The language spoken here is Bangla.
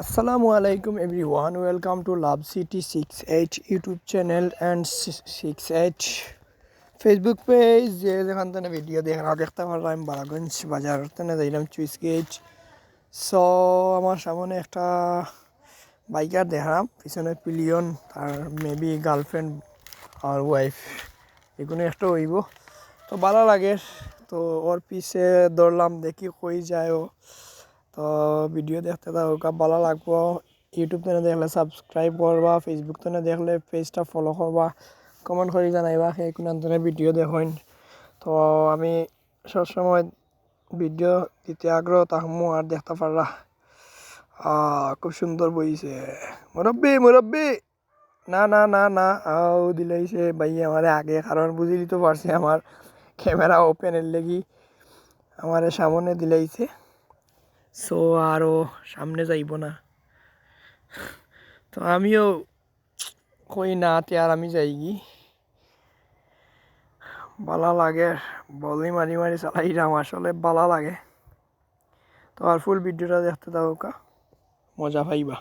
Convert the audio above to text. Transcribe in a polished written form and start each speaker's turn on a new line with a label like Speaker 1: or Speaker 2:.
Speaker 1: Assalamu alaikum everyone. Welcome to Love City 68 YouTube channel and 68 Facebook page. যেখান থেকে ভিডিও দেখতে পারলাম বারাগঞ্জ বাজার থেকে যাইলাম চুইস গেট। সো আমার সামনে একটা বাইকার দেখলাম, পিছনে পিলিয়ন আর মেবি গার্লফ্রেন্ড আর ওয়াইফ এগুলো একটা হইব। তো ভালো লাগে, তো ওর পিছে দৌড়লাম, দেখি কই যায় ও। তো ভিডিও দেখতে থাকা ভালো লাগবো। ইউটিউব থেকে দেখলে সাবস্ক্রাইব করবা, ফেসবুক থেকে দেখলে পেজটা ফলো করবা, কমেন্ট করে জানাইবা সেই কোন ভিডিও দেখেন। তো আমি সবসময় ভিডিও দিতে আগ্রহ তাহমু আর দেখতে পারলা। খুব সুন্দর বইছে। মুরব্বি মুরব্বি, না না না না, আও দিলাইছে ভাই আমার আগে, কারণ বুঝি দিতে পারছে আমার ক্যামেরা ওপেনের লেগি আমার সামনে দিলাইছে। সো আরও সামনে যাইব না, তো আমিও কই না আর আমি যাইগি। ভালো লাগে, বলি মারি মারি চালাইলাম, আসলে ভালো লাগে। তো আর ফুল ভিডিওটা দেখতে থাকা, মজা পাইবা।